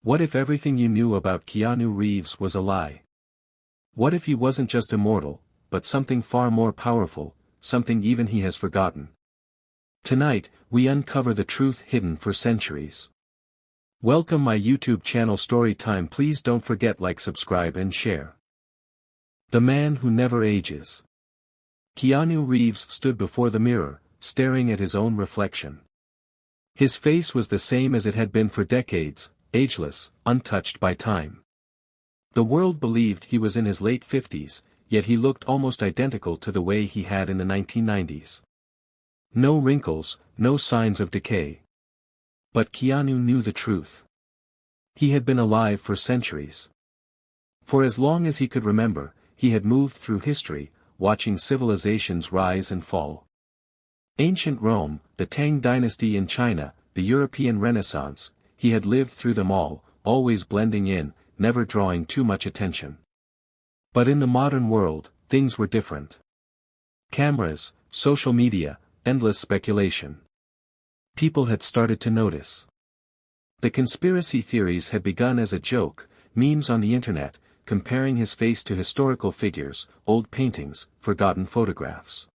What if everything you knew about Keanu Reeves was a lie? What if he wasn't just immortal, but something far more powerful, something even he has forgotten? Tonight, we uncover the truth hidden for centuries. Welcome my YouTube channel Storytime. Please don't forget like, subscribe and share. The man who never ages. Keanu Reeves stood before the mirror, staring at his own reflection. His face was the same as it had been for decades, ageless, untouched by time. The world believed he was in his late 50s, yet he looked almost identical to the way he had in the 1990s. No wrinkles, no signs of decay. But Keanu knew the truth. He had been alive for centuries. For as long as he could remember, he had moved through history, watching civilizations rise and fall. Ancient Rome, the Tang dynasty in China, the European Renaissance, he had lived through them all, always blending in, never drawing too much attention. But in the modern world, things were different. Cameras, social media, endless speculation. People had started to notice. The conspiracy theories had begun as a joke, memes on the internet, comparing his face to historical figures, old paintings, forgotten photographs.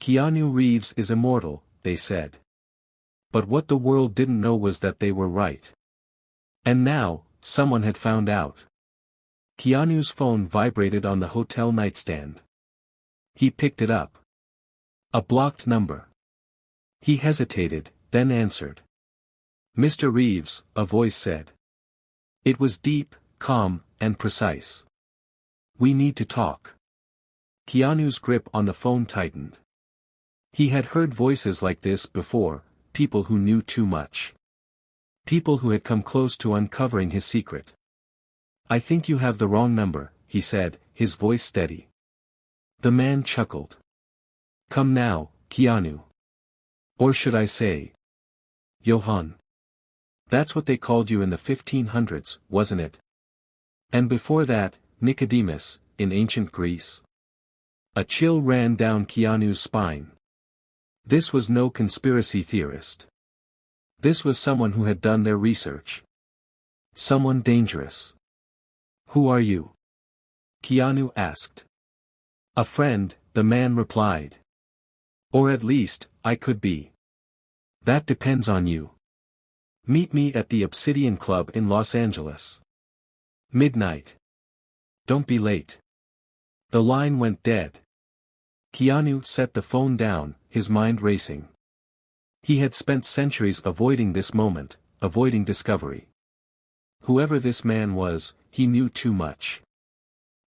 Keanu Reeves is immortal, they said. But what the world didn't know was that they were right. And now, someone had found out. Keanu's phone vibrated on the hotel nightstand. He picked it up. A blocked number. He hesitated, then answered. "Mr. Reeves," a voice said. It was deep, calm, and precise. "We need to talk." Keanu's grip on the phone tightened. He had heard voices like this before, people who knew too much. People who had come close to uncovering his secret. "I think you have the wrong number," he said, his voice steady. The man chuckled. "Come now, Keanu. Or should I say, Johann. That's what they called you in the 1500s, wasn't it? And before that, Nicodemus, in ancient Greece." A chill ran down Keanu's spine. This was no conspiracy theorist. This was someone who had done their research. Someone dangerous. "Who are you?" Keanu asked. "A friend," the man replied. "Or at least, I could be. That depends on you. Meet me at the Obsidian Club in Los Angeles. Midnight. Don't be late." The line went dead. Keanu set the phone down, his mind racing. He had spent centuries avoiding this moment, avoiding discovery. Whoever this man was, he knew too much.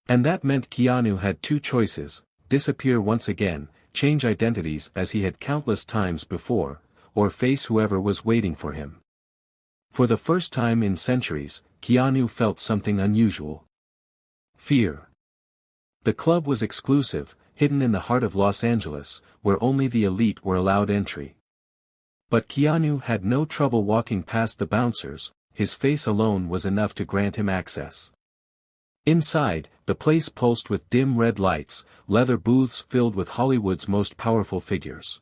And that meant Keanu had two choices: disappear once again, change identities as he had countless times before, or face whoever was waiting for him. For the first time in centuries, Keanu felt something unusual. Fear. The club was exclusive, hidden in the heart of Los Angeles, where only the elite were allowed entry. But Keanu had no trouble walking past the bouncers, his face alone was enough to grant him access. Inside, the place pulsed with dim red lights, leather booths filled with Hollywood's most powerful figures.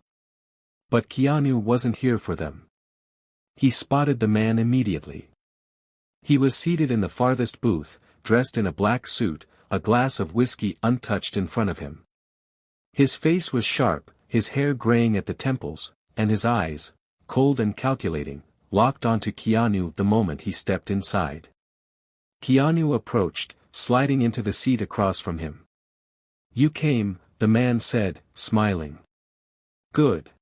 But Keanu wasn't here for them. He spotted the man immediately. He was seated in the farthest booth, dressed in a black suit, a glass of whiskey untouched in front of him. His face was sharp, his hair graying at the temples, and his eyes, cold and calculating, locked onto Keanu the moment he stepped inside. Keanu approached, sliding into the seat across from him. "You came," the man said, smiling. "Good."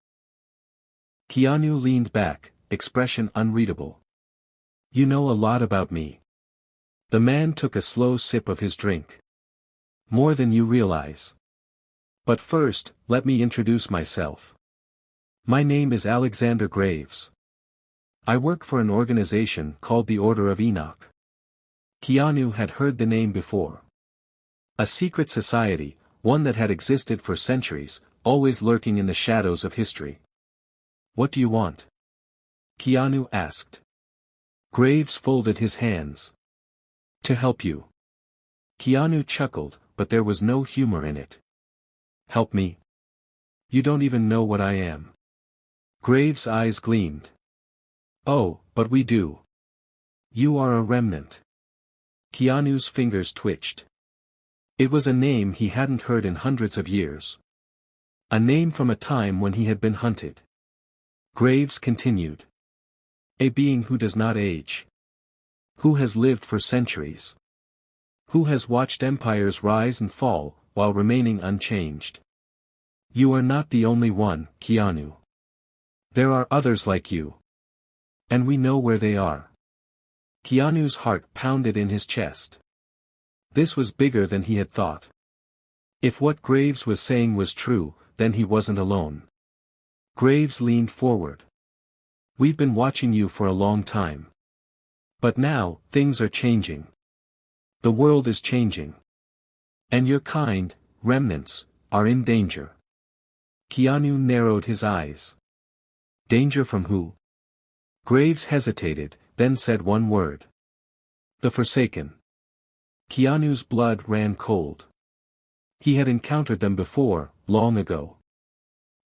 Keanu leaned back, expression unreadable. "You know a lot about me." The man took a slow sip of his drink. "More than you realize. But first, let me introduce myself. My name is Alexander Graves. I work for an organization called the Order of Enoch." Keanu had heard the name before. A secret society, one that had existed for centuries, always lurking in the shadows of history. "What do you want?" Keanu asked. Graves folded his hands. "To help you." Keanu chuckled, but there was no humor in it. "Help me? You don't even know what I am." Graves' eyes gleamed. "Oh, but we do. You are a remnant. Keanu's fingers twitched. It was a name he hadn't heard in hundreds of years. A name from a time when he had been hunted. Graves continued. A being who does not age. Who has lived for centuries. Who has watched empires rise and fall, while remaining unchanged. You are not the only one, Keanu. There are others like you. And we know where they are. Keanu's heart pounded in his chest. This was bigger than he had thought. If what Graves was saying was true, then he wasn't alone. Graves leaned forward. We've been watching you for a long time. But now, things are changing. The world is changing. And your kind, remnants, are in danger. Keanu narrowed his eyes. Danger from who? Graves hesitated, then said one word. The Forsaken. Keanu's blood ran cold. He had encountered them before, long ago.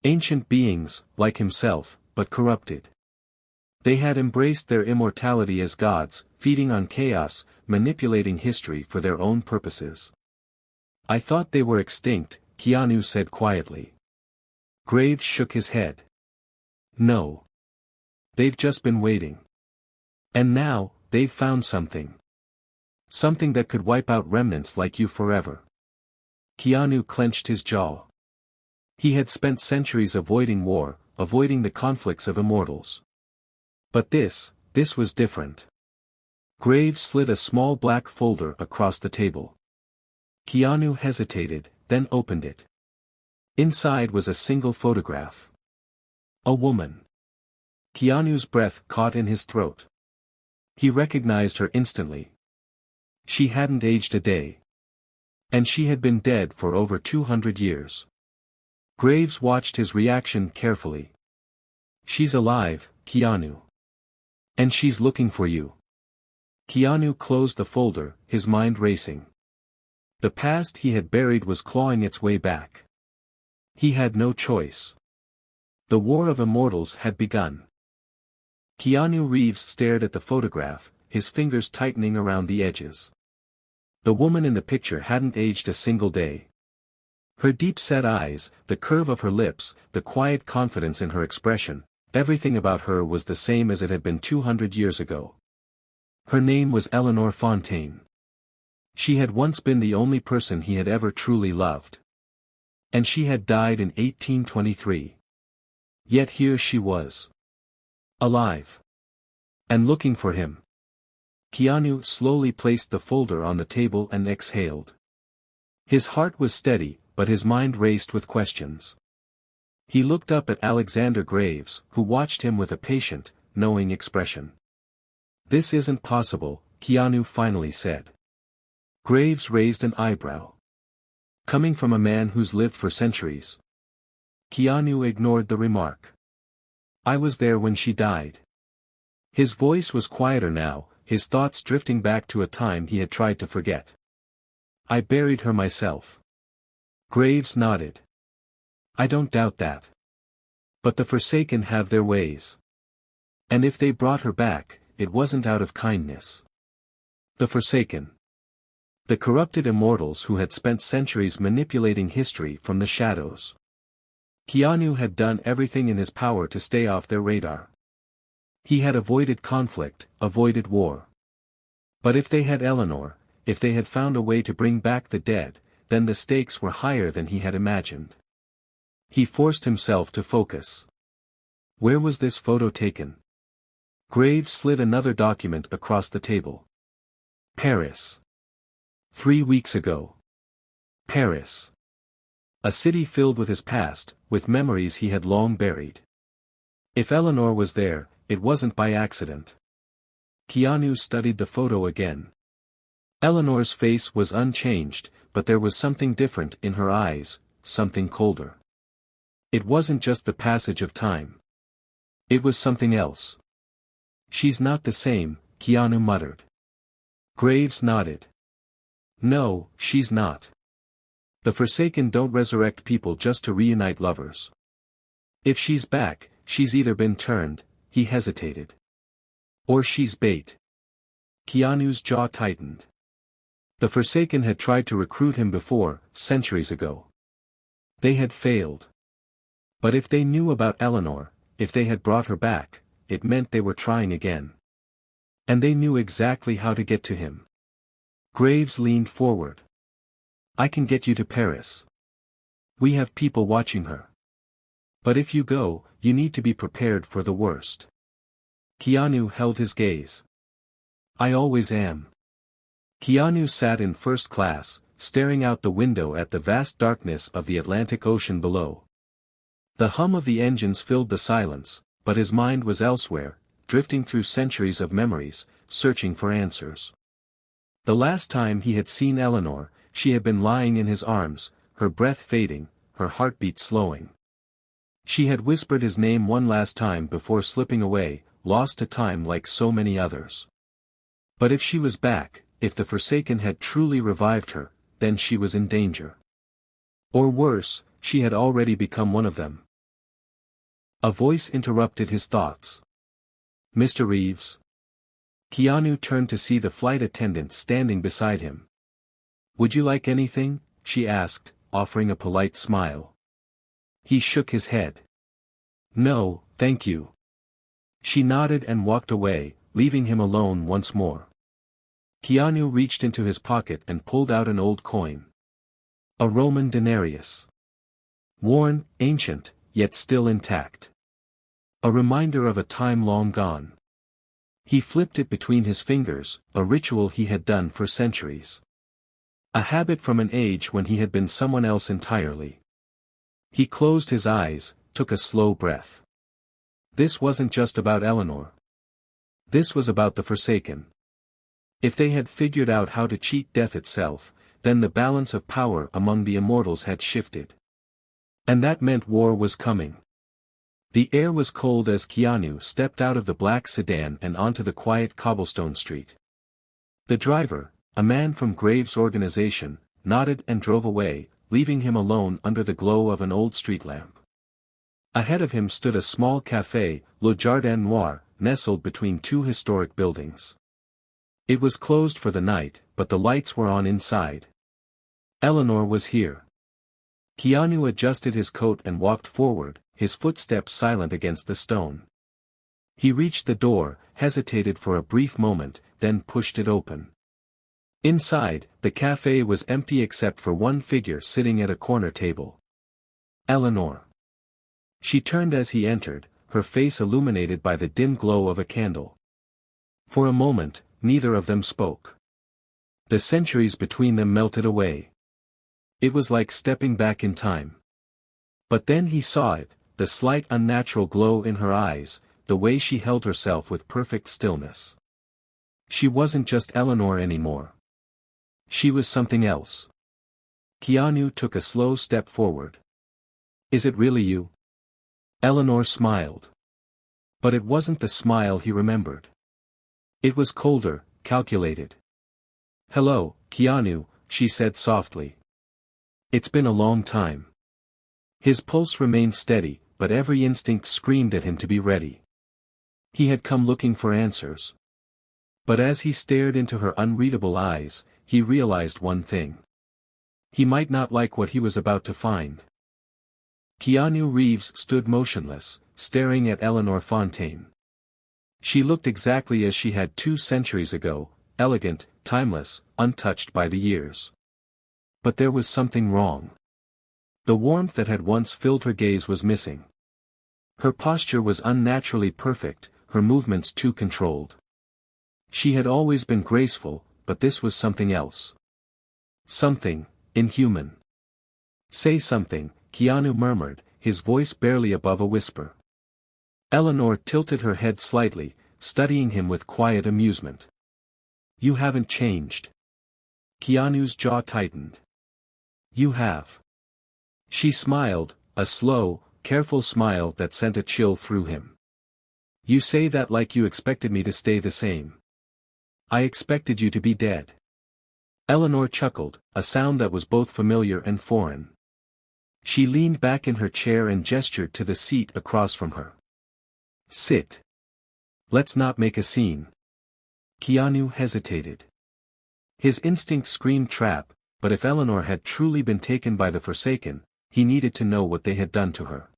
Ancient beings, like himself, but corrupted. They had embraced their immortality as gods, feeding on chaos, manipulating history for their own purposes. I thought they were extinct, Keanu said quietly. Graves shook his head. No. They've just been waiting. And now, they've found something. Something that could wipe out remnants like you forever. Keanu clenched his jaw. He had spent centuries avoiding war, avoiding the conflicts of immortals. But this was different. Graves slid a small black folder across the table. Keanu hesitated, then opened it. Inside was a single photograph. A woman. Keanu's breath caught in his throat. He recognized her instantly. She hadn't aged a day. And she had been dead for over 200 years. Graves watched his reaction carefully. She's alive, Keanu. And she's looking for you. Keanu closed the folder, his mind racing. The past he had buried was clawing its way back. He had no choice. The War of Immortals had begun. Keanu Reeves stared at the photograph, his fingers tightening around the edges. The woman in the picture hadn't aged a single day. Her deep-set eyes, the curve of her lips, the quiet confidence in her expression, everything about her was the same as it had been 200 years ago. Her name was Eleanor Fontaine. She had once been the only person he had ever truly loved. And she had died in 1823. Yet here she was. Alive. And looking for him. Keanu slowly placed the folder on the table and exhaled. His heart was steady, but his mind raced with questions. He looked up at Alexander Graves, who watched him with a patient, knowing expression. This isn't possible, Keanu finally said. Graves raised an eyebrow. Coming from a man who's lived for centuries. Keanu ignored the remark. I was there when she died. His voice was quieter now, his thoughts drifting back to a time he had tried to forget. I buried her myself. Graves nodded. I don't doubt that. But the Forsaken have their ways. And if they brought her back, it wasn't out of kindness. The Forsaken. The corrupted immortals who had spent centuries manipulating history from the shadows. Keanu had done everything in his power to stay off their radar. He had avoided conflict, avoided war. But if they had Eleanor, if they had found a way to bring back the dead, then the stakes were higher than he had imagined. He forced himself to focus. Where was this photo taken? Graves slid another document across the table. Paris. 3 weeks ago. Paris. A city filled with his past, with memories he had long buried. If Eleanor was there, it wasn't by accident. Keanu studied the photo again. Eleanor's face was unchanged, but there was something different in her eyes, something colder. It wasn't just the passage of time. It was something else. She's not the same, Keanu muttered. Graves nodded. No, she's not. The Forsaken don't resurrect people just to reunite lovers. If she's back, she's either been turned, he hesitated. Or she's bait. Keanu's jaw tightened. The Forsaken had tried to recruit him before, centuries ago. They had failed. But if they knew about Eleanor, if they had brought her back, it meant they were trying again. And they knew exactly how to get to him. Graves leaned forward. I can get you to Paris. We have people watching her. But if you go, you need to be prepared for the worst. Keanu held his gaze. I always am. Keanu sat in first class, staring out the window at the vast darkness of the Atlantic Ocean below. The hum of the engines filled the silence, but his mind was elsewhere, drifting through centuries of memories, searching for answers. The last time he had seen Eleanor, she had been lying in his arms, her breath fading, her heartbeat slowing. She had whispered his name one last time before slipping away, lost to time like so many others. But if she was back, if the Forsaken had truly revived her, then she was in danger. Or worse, she had already become one of them. A voice interrupted his thoughts. Mr. Reeves? Keanu turned to see the flight attendant standing beside him. Would you like anything? She asked, offering a polite smile. He shook his head. No, thank you. She nodded and walked away, leaving him alone once more. Keanu reached into his pocket and pulled out an old coin. A Roman denarius. Worn, ancient, yet still intact. A reminder of a time long gone. He flipped it between his fingers, a ritual he had done for centuries. A habit from an age when he had been someone else entirely. He closed his eyes, took a slow breath. This wasn't just about Eleanor. This was about the Forsaken. If they had figured out how to cheat death itself, then the balance of power among the immortals had shifted. And that meant war was coming. The air was cold as Keanu stepped out of the black sedan and onto the quiet cobblestone street. The driver, a man from Graves' organization, nodded and drove away, leaving him alone under the glow of an old street lamp. Ahead of him stood a small café, Le Jardin Noir, nestled between two historic buildings. It was closed for the night, but the lights were on inside. Eleanor was here. Keanu adjusted his coat and walked forward, his footsteps silent against the stone. He reached the door, hesitated for a brief moment, then pushed it open. Inside, the café was empty except for one figure sitting at a corner table. Eleanor. She turned as he entered, her face illuminated by the dim glow of a candle. For a moment, neither of them spoke. The centuries between them melted away. It was like stepping back in time. But then he saw it, the slight unnatural glow in her eyes, the way she held herself with perfect stillness. She wasn't just Eleanor anymore. She was something else. Keanu took a slow step forward. Is it really you? Eleanor smiled. But it wasn't the smile he remembered. It was colder, calculated. Hello, Keanu, she said softly. It's been a long time. His pulse remained steady, but every instinct screamed at him to be ready. He had come looking for answers. But as he stared into her unreadable eyes, he realized one thing. He might not like what he was about to find. Keanu Reeves stood motionless, staring at Eleanor Fontaine. She looked exactly as she had 2 centuries ago, elegant, timeless, untouched by the years. But there was something wrong. The warmth that had once filled her gaze was missing. Her posture was unnaturally perfect, her movements too controlled. She had always been graceful, but this was something else. Something inhuman. Say something, Keanu murmured, his voice barely above a whisper. Eleanor tilted her head slightly, studying him with quiet amusement. You haven't changed. Keanu's jaw tightened. You have. She smiled, a slow, careful smile that sent a chill through him. You say that like you expected me to stay the same. I expected you to be dead. Eleanor chuckled, a sound that was both familiar and foreign. She leaned back in her chair and gestured to the seat across from her. Sit. Let's not make a scene. Keanu hesitated. His instinct screamed trap, but if Eleanor had truly been taken by the Forsaken, he needed to know what they had done to her.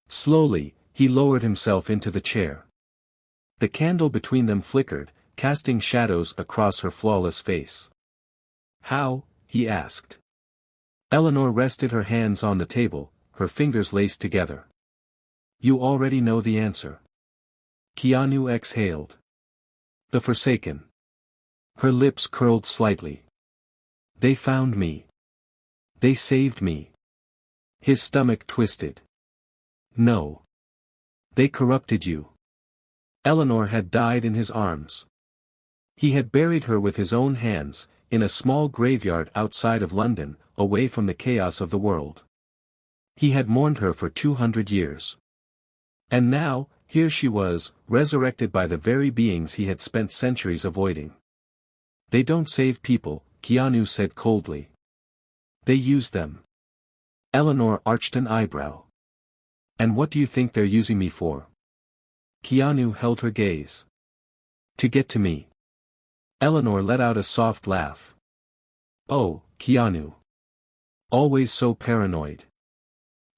Slowly, he lowered himself into the chair. The candle between them flickered, casting shadows across her flawless face. "How?" he asked. Eleanor rested her hands on the table, her fingers laced together. "You already know the answer." Keanu exhaled. "The Forsaken." Her lips curled slightly. "They found me. They saved me." His stomach twisted. "No. They corrupted you." Eleanor had died in his arms. He had buried her with his own hands, in a small graveyard outside of London, away from the chaos of the world. He had mourned her for 200 years. And now, here she was, resurrected by the very beings he had spent centuries avoiding. "They don't save people," Keanu said coldly. "They use them." Eleanor arched an eyebrow. "And what do you think they're using me for?" Keanu held her gaze. "To get to me." Eleanor let out a soft laugh. "Oh, Keanu. Always so paranoid."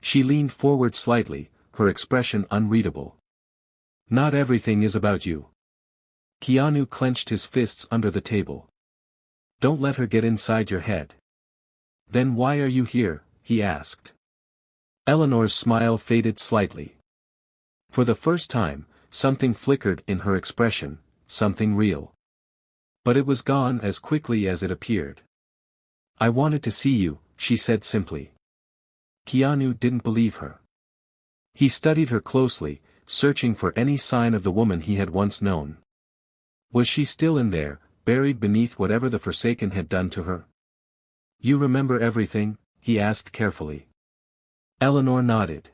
She leaned forward slightly, her expression unreadable. "Not everything is about you." Keanu clenched his fists under the table. "Don't let her get inside your head." "Then why are you here?" he asked. Eleanor's smile faded slightly. For the first time, something flickered in her expression, something real. But it was gone as quickly as it appeared. "I wanted to see you," she said simply. Keanu didn't believe her. He studied her closely, searching for any sign of the woman he had once known. Was she still in there, buried beneath whatever the Forsaken had done to her? "You remember everything?" he asked carefully. Eleanor nodded.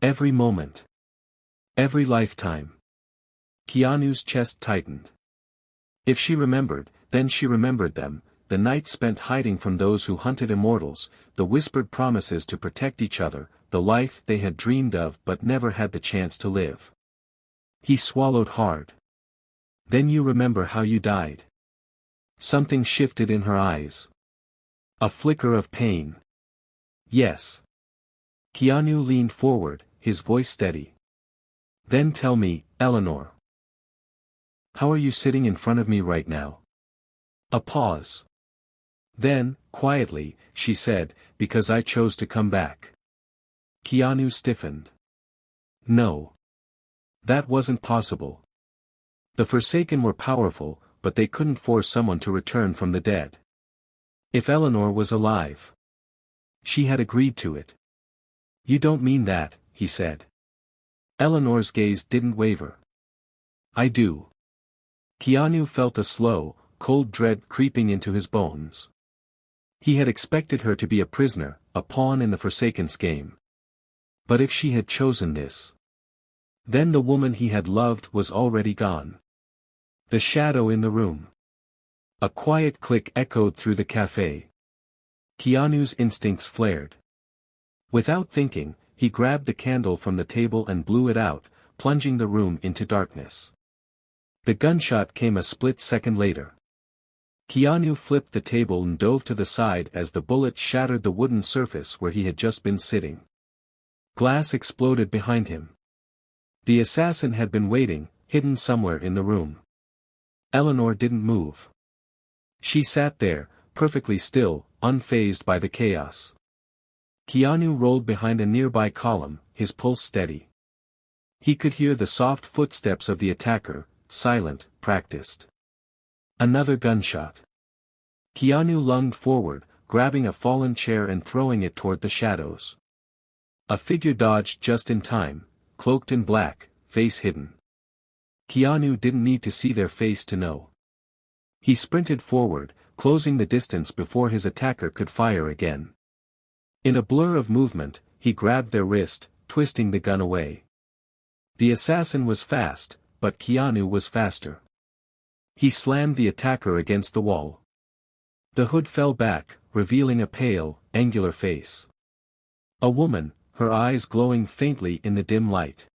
"Every moment. Every lifetime." Keanu's chest tightened. If she remembered, then she remembered them, the nights spent hiding from those who hunted immortals, the whispered promises to protect each other, the life they had dreamed of but never had the chance to live. He swallowed hard. "Then you remember how you died?" Something shifted in her eyes. A flicker of pain. "Yes." Keanu leaned forward, his voice steady. "Then tell me, Eleanor. How are you sitting in front of me right now?" A pause. Then, quietly, she said, "Because I chose to come back." Keanu stiffened. "No. That wasn't possible. The Forsaken were powerful, but they couldn't force someone to return from the dead. If Eleanor was alive, she had agreed to it." "You don't mean that," he said. Eleanor's gaze didn't waver. "I do." Keanu felt a slow, cold dread creeping into his bones. He had expected her to be a prisoner, a pawn in the Forsaken's game. But if she had chosen this, then the woman he had loved was already gone. The shadow in the room. A quiet click echoed through the cafe. Keanu's instincts flared. Without thinking, he grabbed the candle from the table and blew it out, plunging the room into darkness. The gunshot came a split second later. Keanu flipped the table and dove to the side as the bullet shattered the wooden surface where he had just been sitting. Glass exploded behind him. The assassin had been waiting, hidden somewhere in the room. Eleanor didn't move. She sat there, perfectly still, unfazed by the chaos. Keanu rolled behind a nearby column, his pulse steady. He could hear the soft footsteps of the attacker, silent, practiced. Another gunshot. Keanu lunged forward, grabbing a fallen chair and throwing it toward the shadows. A figure dodged just in time, cloaked in black, face hidden. Keanu didn't need to see their face to know. He sprinted forward, closing the distance before his attacker could fire again. In a blur of movement, he grabbed their wrist, twisting the gun away. The assassin was fast, but Keanu was faster. He slammed the attacker against the wall. The hood fell back, revealing a pale, angular face. A woman, her eyes glowing faintly in the dim light.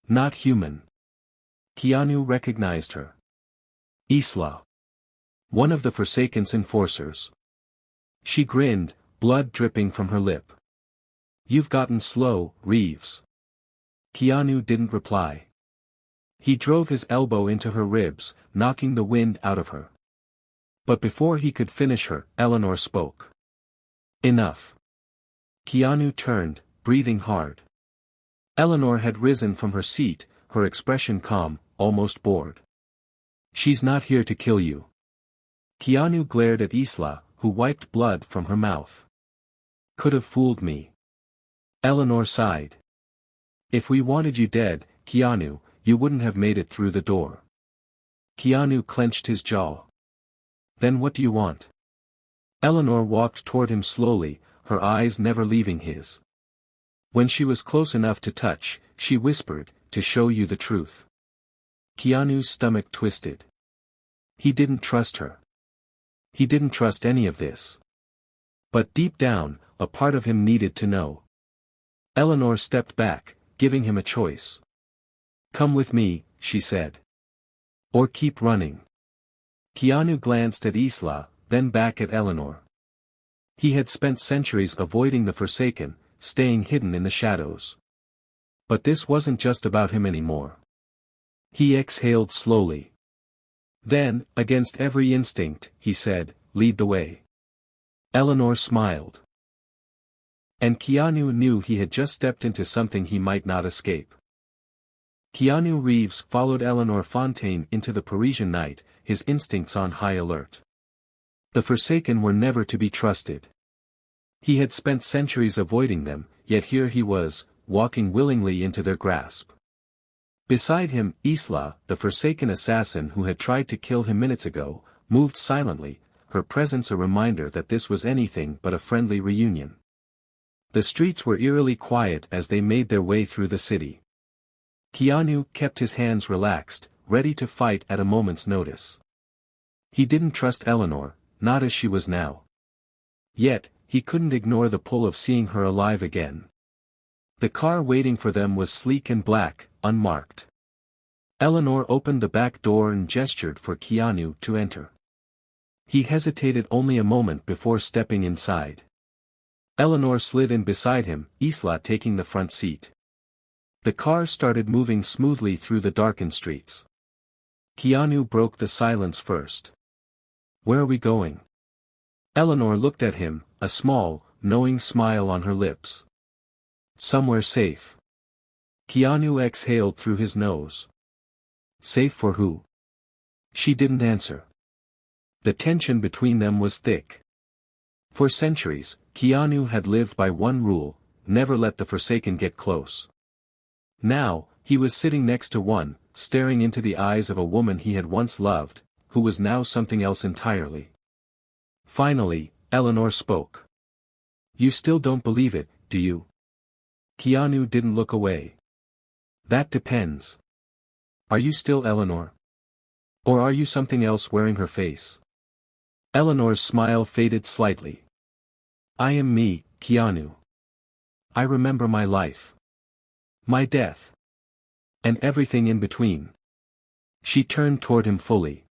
Not human. Keanu recognized her. Isla. One of the Forsaken's enforcers. She grinned, blood dripping from her lip. You've gotten slow, Reeves. Keanu didn't reply. He drove his elbow into her ribs, knocking the wind out of her. But before he could finish her, Eleanor spoke. Enough. Keanu turned, breathing hard. Eleanor had risen from her seat, her expression calm, almost bored. She's not here to kill you. Keanu glared at Isla, who wiped blood from her mouth. Could have fooled me. Eleanor sighed. If we wanted you dead, Keanu, you wouldn't have made it through the door. Keanu clenched his jaw. Then what do you want? Eleanor walked toward him slowly, her eyes never leaving his. When she was close enough to touch, she whispered, to show you the truth. Keanu's stomach twisted. He didn't trust her. He didn't trust any of this. But deep down, a part of him needed to know. Eleanor stepped back, giving him a choice. Come with me, she said. Or keep running. Keanu glanced at Isla, then back at Eleanor. He had spent centuries avoiding the Forsaken, staying hidden in the shadows. But this wasn't just about him anymore. He exhaled slowly. Then, against every instinct, he said, lead the way. Eleanor smiled. And Keanu knew he had just stepped into something he might not escape. Keanu Reeves followed Eleanor Fontaine into the Parisian night, his instincts on high alert. The Forsaken were never to be trusted. He had spent centuries avoiding them, yet here he was, walking willingly into their grasp. Beside him, Isla, the Forsaken assassin who had tried to kill him minutes ago, moved silently, her presence a reminder that this was anything but a friendly reunion. The streets were eerily quiet as they made their way through the city. Keanu kept his hands relaxed, ready to fight at a moment's notice. He didn't trust Eleanor, not as she was now. Yet, he couldn't ignore the pull of seeing her alive again. The car waiting for them was sleek and black, unmarked. Eleanor opened the back door and gestured for Keanu to enter. He hesitated only a moment before stepping inside. Eleanor slid in beside him, Isla taking the front seat. The car started moving smoothly through the darkened streets. Keanu broke the silence first. Where are we going? Eleanor looked at him, a small, knowing smile on her lips. Somewhere safe. Keanu exhaled through his nose. Safe for who? She didn't answer. The tension between them was thick. For centuries, Keanu had lived by one rule, never let the Forsaken get close. Now, he was sitting next to one, staring into the eyes of a woman he had once loved, who was now something else entirely. Finally, Eleanor spoke. You still don't believe it, do you? Keanu didn't look away. That depends. Are you still Eleanor? Or are you something else wearing her face? Eleanor's smile faded slightly. I am me, Keanu. I remember my life. My death. And everything in between. She turned toward him fully.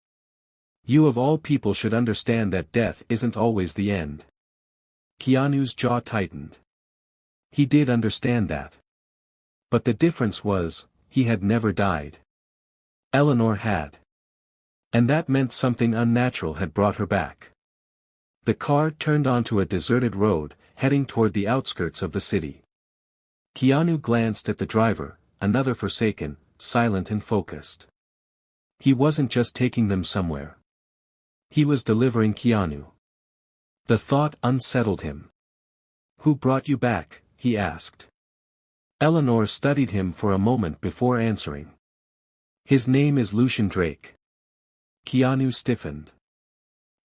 You of all people should understand that death isn't always the end. Keanu's jaw tightened. He did understand that. But the difference was, he had never died. Eleanor had. And that meant something unnatural had brought her back. The car turned onto a deserted road, heading toward the outskirts of the city. Keanu glanced at the driver, another Forsaken, silent and focused. He wasn't just taking them somewhere. He was delivering Keanu. The thought unsettled him. Who brought you back? He asked. Eleanor studied him for a moment before answering. His name is Lucian Drake. Keanu stiffened.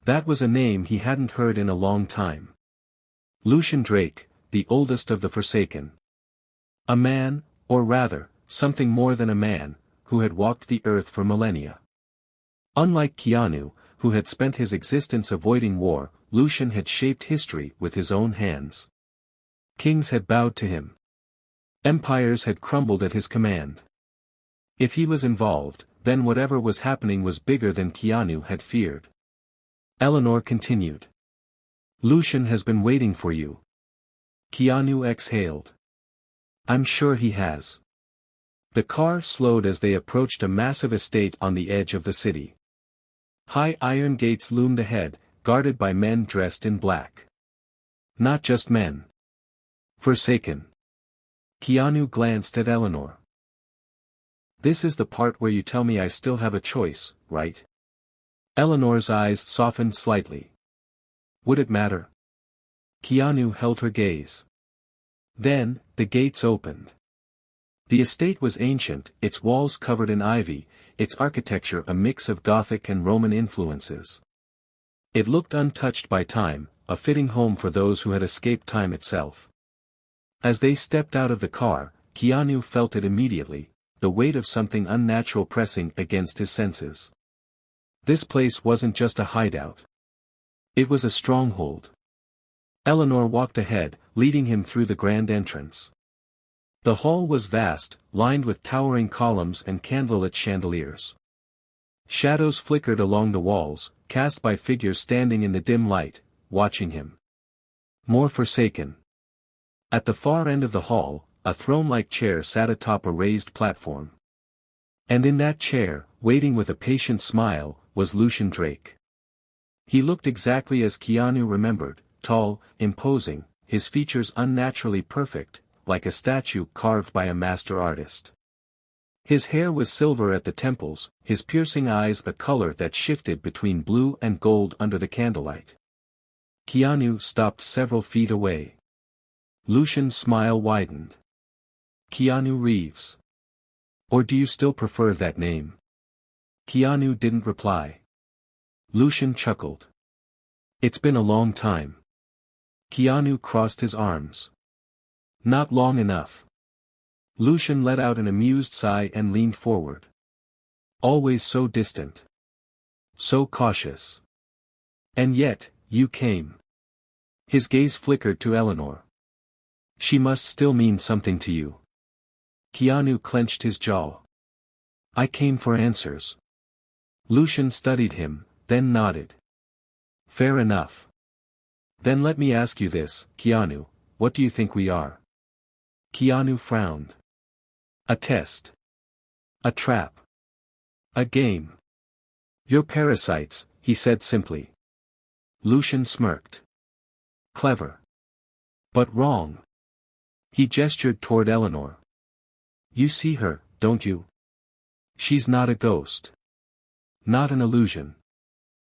That was a name he hadn't heard in a long time. Lucian Drake, the oldest of the Forsaken. A man, or rather, something more than a man, who had walked the earth for millennia. Unlike Keanu, who had spent his existence avoiding war, Lucian had shaped history with his own hands. Kings had bowed to him. Empires had crumbled at his command. If he was involved, then whatever was happening was bigger than Keanu had feared. Eleanor continued. Lucian has been waiting for you. Keanu exhaled. I'm sure he has. The car slowed as they approached a massive estate on the edge of the city. High iron gates loomed ahead, guarded by men dressed in black. Not just men. Forsaken. Keanu glanced at Eleanor. This is the part where you tell me I still have a choice, right? Eleanor's eyes softened slightly. Would it matter? Keanu held her gaze. Then, the gates opened. The estate was ancient, its walls covered in ivy, its architecture a mix of Gothic and Roman influences. It looked untouched by time, a fitting home for those who had escaped time itself. As they stepped out of the car, Keanu felt it immediately, the weight of something unnatural pressing against his senses. This place wasn't just a hideout. It was a stronghold. Eleanor walked ahead, leading him through the grand entrance. The hall was vast, lined with towering columns and candlelit chandeliers. Shadows flickered along the walls, cast by figures standing in the dim light, watching him. More Forsaken. At the far end of the hall, a throne-like chair sat atop a raised platform. And in that chair, waiting with a patient smile, was Lucian Drake. He looked exactly as Keanu remembered, tall, imposing, his features unnaturally perfect, like a statue carved by a master artist. His hair was silver at the temples, his piercing eyes a color that shifted between blue and gold under the candlelight. Keanu stopped several feet away. Lucian's smile widened. Keanu Reeves. Or do you still prefer that name? Keanu didn't reply. Lucian chuckled. It's been a long time. Keanu crossed his arms. Not long enough. Lucian let out an amused sigh and leaned forward. Always so distant. So cautious. And yet, you came. His gaze flickered to Eleanor. She must still mean something to you. Keanu clenched his jaw. I came for answers. Lucian studied him, then nodded. Fair enough. Then let me ask you this, Keanu, what do you think we are? Keanu frowned. A test. A trap. A game. You're parasites, he said simply. Lucian smirked. Clever. But wrong. He gestured toward Eleanor. You see her, don't you? She's not a ghost. Not an illusion.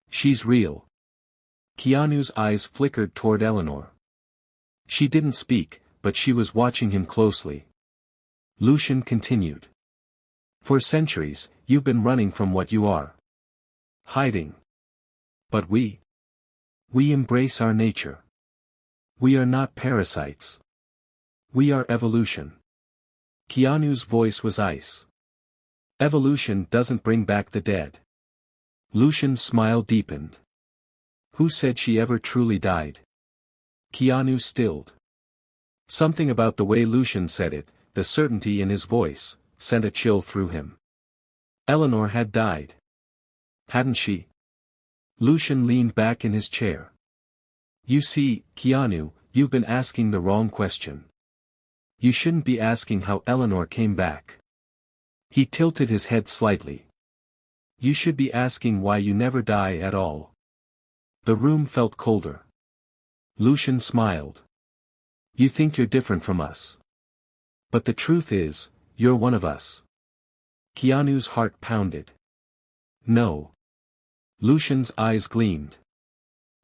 She's real. Keanu's eyes flickered toward Eleanor. She didn't speak, but she was watching him closely. Lucian continued. For centuries, you've been running from what you are. Hiding. But we embrace our nature. We are not parasites. We are evolution. Keanu's voice was ice. Evolution doesn't bring back the dead. Lucian's smile deepened. Who said she ever truly died? Keanu stilled. Something about the way Lucian said it, the certainty in his voice, sent a chill through him. Eleanor had died. Hadn't she? Lucian leaned back in his chair. You see, Keanu, you've been asking the wrong question. You shouldn't be asking how Eleanor came back. He tilted his head slightly. You should be asking why you never die at all. The room felt colder. Lucian smiled. You think you're different from us. But the truth is, you're one of us. Keanu's heart pounded. No. Lucian's eyes gleamed.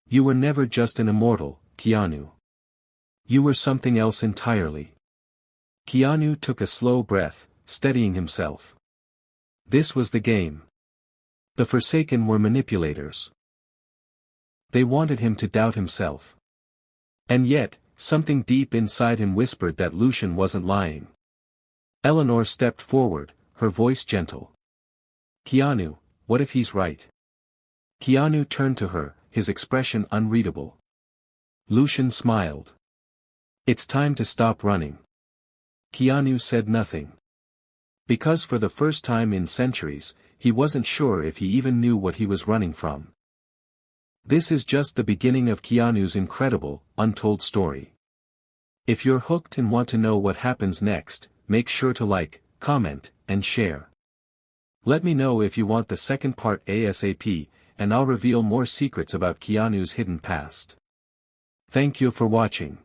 You were never just an immortal, Keanu. You were something else entirely. Keanu took a slow breath, steadying himself. This was the game. The Forsaken were manipulators. They wanted him to doubt himself. And yet, something deep inside him whispered that Lucian wasn't lying. Eleanor stepped forward, her voice gentle. Keanu, what if he's right? Keanu turned to her, his expression unreadable. Lucian smiled. It's time to stop running. Keanu said nothing. Because for the first time in centuries, he wasn't sure if he even knew what he was running from. This is just the beginning of Keanu's incredible, untold story. If you're hooked and want to know what happens next, make sure to like, comment, and share. Let me know if you want the second part ASAP, and I'll reveal more secrets about Keanu's hidden past. Thank you for watching.